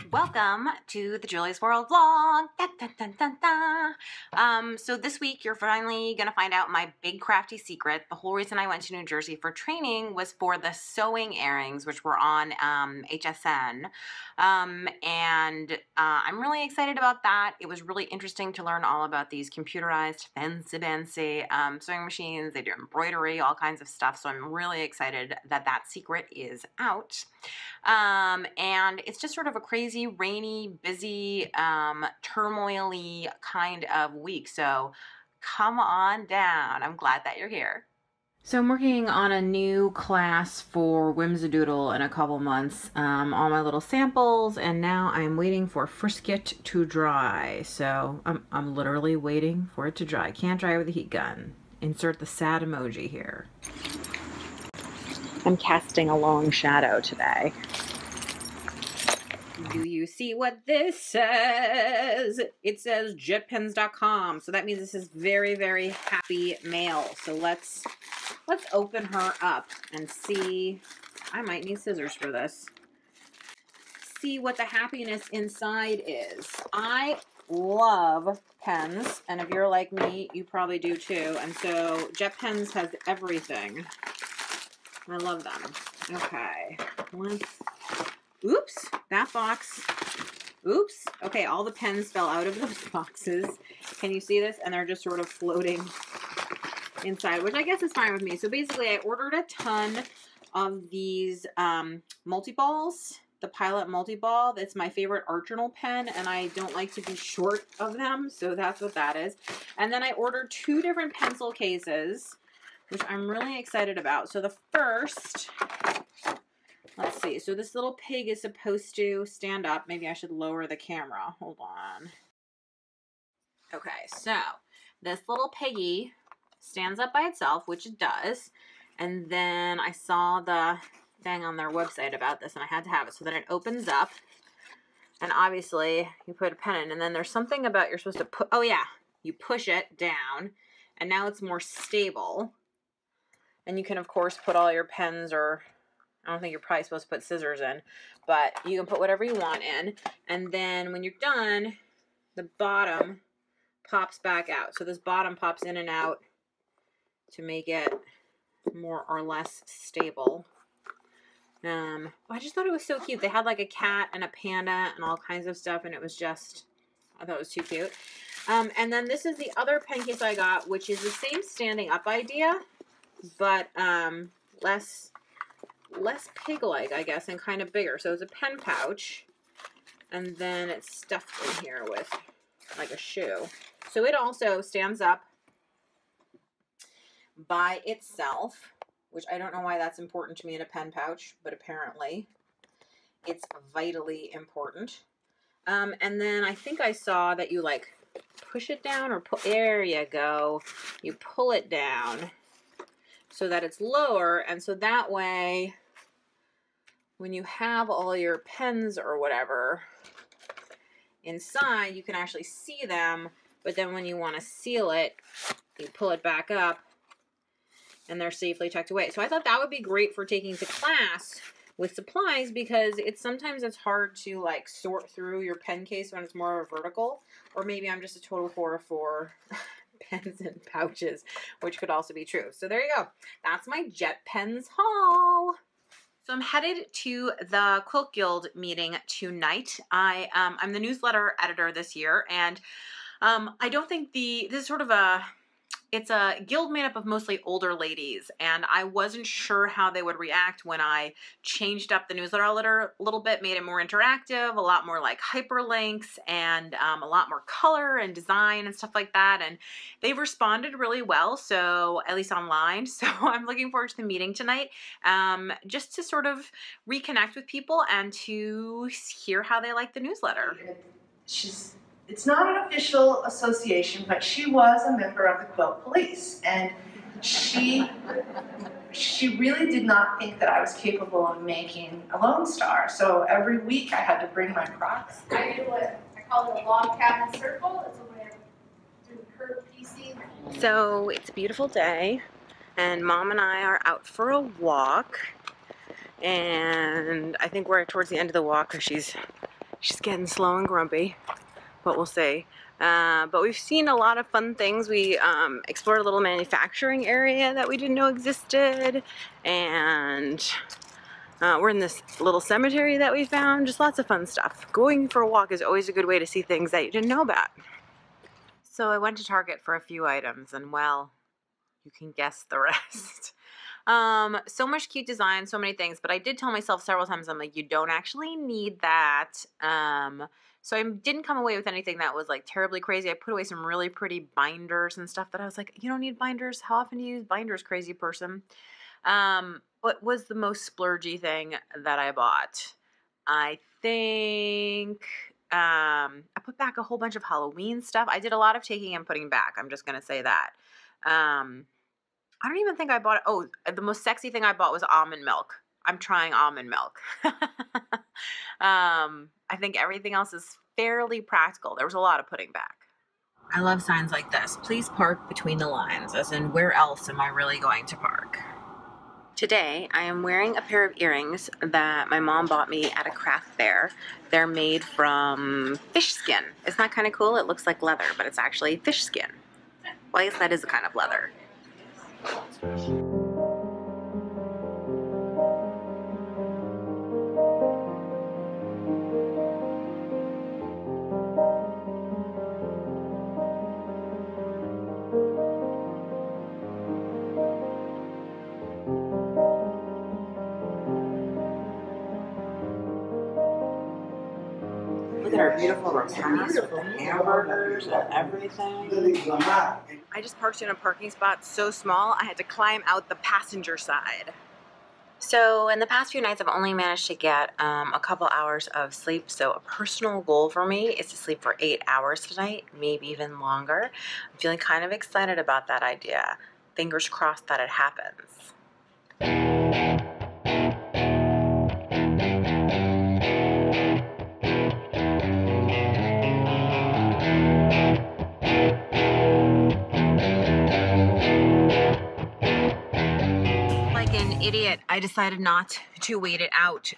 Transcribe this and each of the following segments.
Welcome to the Julie's World vlog. Da, da, da, da, da. So this week you're finally gonna find out my big crafty secret. The whole reason I went to New Jersey for training was for the sewing earrings, which were on HSN. I'm really excited about that. It was really interesting to learn all about these computerized fancy sewing machines. They do embroidery, all kinds of stuff. So I'm really excited that that secret is out. And it's just sort of a crazy, rainy, busy, turmoil-y kind of week. So come on down. I'm glad that you're here. So I'm working on a new class for Whimsidoodle in a couple months, all my little samples, and now I'm waiting for Frisket to dry. So I'm literally waiting for it to dry. Can't dry with a heat gun. Insert the sad emoji here. I'm casting a long shadow today. Do you see what this says? It says JetPens.com. So that means this is very, very happy mail. So let's open her up and see. I might need scissors for this. See what the happiness inside is. I love pens, and if you're like me, you probably do too. And so JetPens has everything. I love them. Okay, oops, that box. Oops. Okay, all the pens fell out of those boxes. Can you see this? And they're just sort of floating inside, which I guess is fine with me. So basically, I ordered a ton of these multi-balls. The Pilot multi-ball. That's my favorite art journal pen, and I don't like to be short of them, so that's what that is. And then I ordered 2 different pencil cases, which I'm really excited about. So the first, let's see. So this little pig is supposed to stand up. Maybe I should lower the camera. Hold on. Okay, so this little piggy stands up by itself, which it does. And then I saw the thing on their website about this, and I had to have it. So then it opens up, and obviously you put a pen in, and then there's something about you're supposed to put, oh yeah, you push it down, and now it's more stable. And you can, of course, put all your pens, or I don't think you're probably supposed to put scissors in, but you can put whatever you want in. And then when you're done, the bottom pops back out. So this bottom pops in and out to make it more or less stable. I just thought it was so cute. They had like a cat and a panda and all kinds of stuff, and it was just, I thought it was too cute. And then this is the other pen case I got, which is the same standing up idea, but less pig-like, I guess, and kind of bigger. So it's a pen pouch, and then it's stuffed in here with like a shoe. So it also stands up by itself, which I don't know why that's important to me in a pen pouch, but apparently it's vitally important. And then I think I saw that you like push it down or pull, there you go. You pull it down so that it's lower, and so that way when you have all your pens or whatever inside, you can actually see them, but then when you want to seal it, you pull it back up and they're safely tucked away. So I thought that would be great for taking to class with supplies, because sometimes it's hard to like sort through your pen case when it's more of a vertical, or maybe I'm just a total whore for pens and pouches, which could also be true. So there you go. That's my JetPens haul. So I'm headed to the Quilt Guild meeting tonight. I'm the newsletter editor this year, and I don't think this is sort of it's a guild made up of mostly older ladies, and I wasn't sure how they would react when I changed up the newsletter a little bit, made it more interactive, a lot more like hyperlinks, and a lot more color and design and stuff like that, and they've responded really well, so at least online. So I'm looking forward to the meeting tonight, just to sort of reconnect with people and to hear how they like the newsletter. It's not an official association, but she was a member of the Quilt Police, and she really did not think that I was capable of making a Lone Star. So every week I had to bring my Crocs. I did what I call it a log cabin circle. It's a way of doing curved piecing. So it's a beautiful day. And Mom and I are out for a walk. And I think we're towards the end of the walk because she's getting slow and grumpy, but we'll see. But we've seen a lot of fun things. We explored a little manufacturing area that we didn't know existed, and we're in this little cemetery that we found. Just lots of fun stuff. Going for a walk is always a good way to see things that you didn't know about. So I went to Target for a few items, and well, you can guess the rest. So much cute design, so many things, but I did tell myself several times, I'm like, you don't actually need that. So I didn't come away with anything that was like terribly crazy. I put away some really pretty binders and stuff that I was like, you don't need binders. How often do you use binders, crazy person? What was the most splurgy thing that I bought? I think, I put back a whole bunch of Halloween stuff. I did a lot of taking and putting back. I'm just going to say that. I don't even think I bought, oh, the most sexy thing I bought was almond milk. I'm trying almond milk. I think everything else is fairly practical. There was a lot of putting back. I love signs like this. Please park between the lines, as in where else am I really going to park? Today, I am wearing a pair of earrings that my mom bought me at a craft fair. They're made from fish skin. Isn't that kind of cool? It looks like leather, but it's actually fish skin. Well, I guess that is a kind of leather. Look at our beautiful repast with the hamburgers and everything. I just parked in a parking spot so small I had to climb out the passenger side. So in the past few nights I've only managed to get a couple hours of sleep, so a personal goal for me is to sleep for 8 hours tonight, maybe even longer. I'm feeling kind of excited about that idea. Fingers crossed that it happens. Like an idiot, I decided not to wait it out.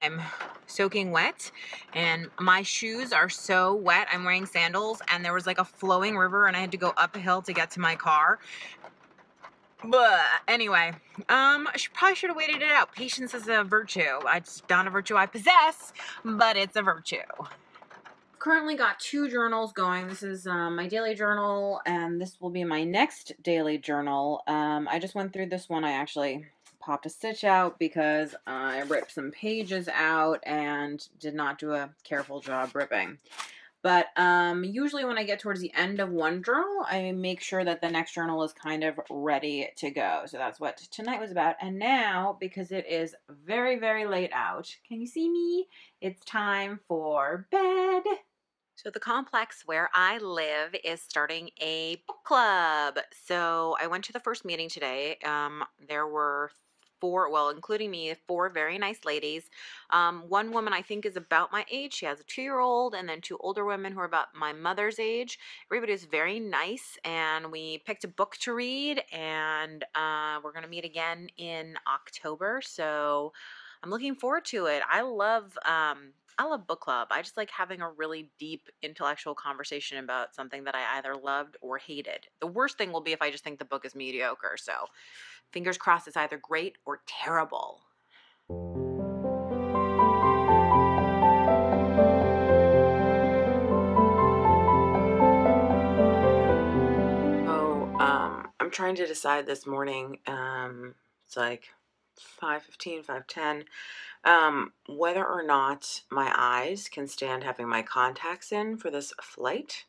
I'm soaking wet and my shoes are so wet. I'm wearing sandals and there was like a flowing river and I had to go up a hill to get to my car. But anyway, I probably should have waited it out. Patience is a virtue. It's not a virtue I possess, but it's a virtue. Currently got 2 journals going. This is my daily journal, and this will be my next daily journal. I just went through this one. I actually popped a stitch out because I ripped some pages out and did not do a careful job ripping. But usually when I get towards the end of one journal, I make sure that the next journal is kind of ready to go. So that's what tonight was about. And now, because it is very, very late out, can you see me? It's time for bed. So the complex where I live is starting a book club. So I went to the first meeting today. There were 4, well, including me, 4 very nice ladies. One woman I think is about my age. She has a 2-year-old, and then 2 older women who are about my mother's age. Everybody was very nice, and we picked a book to read, and we're going to meet again in October. So I'm looking forward to it. I love book club. I just like having a really deep intellectual conversation about something that I either loved or hated. The worst thing will be if I just think the book is mediocre. So fingers crossed it's either great or terrible. So I'm trying to decide this morning. It's like 5:15, 5:10. Whether or not my eyes can stand having my contacts in for this flight.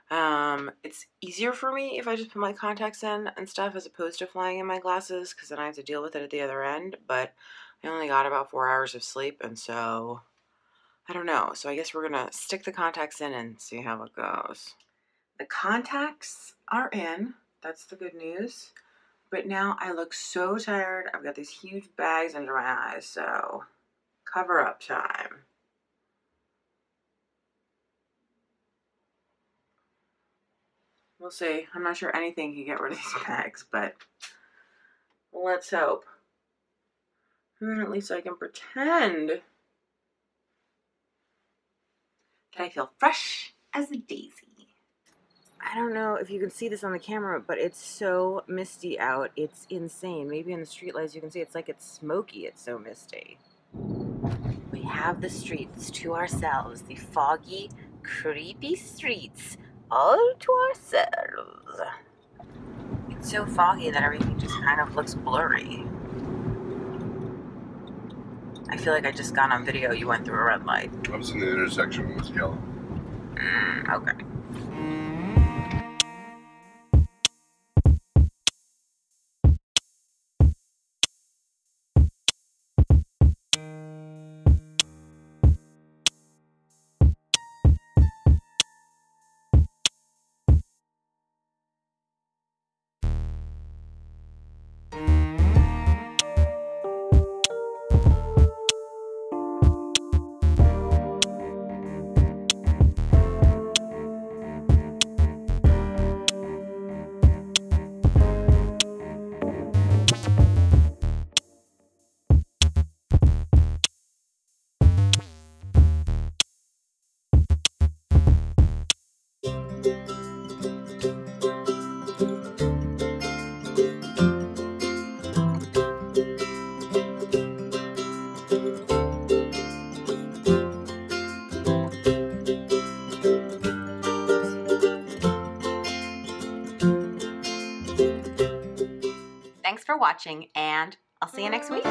It's easier for me if I just put my contacts in and stuff as opposed to flying in my glasses, because then I have to deal with it at the other end. But I only got about 4 hours of sleep, and so I don't know. So I guess we're gonna stick the contacts in and see how it goes. The contacts are in. That's the good news. But now I look so tired. I've got these huge bags under my eyes, so cover up time. We'll see. I'm not sure anything can get rid of these bags, but Let's hope. And then at least I can pretend that I feel fresh as a daisy. I don't know if you can see this on the camera, but it's so misty out. It's insane. Maybe in the street lights you can see it's like it's smoky. It's so misty. We have the streets to ourselves. The foggy, creepy streets all to ourselves. It's so foggy that everything just kind of looks blurry. I feel like I just got on video. You went through a red light. I was in the intersection when it was yellow. Okay. Thanks for watching, and I'll see you next week.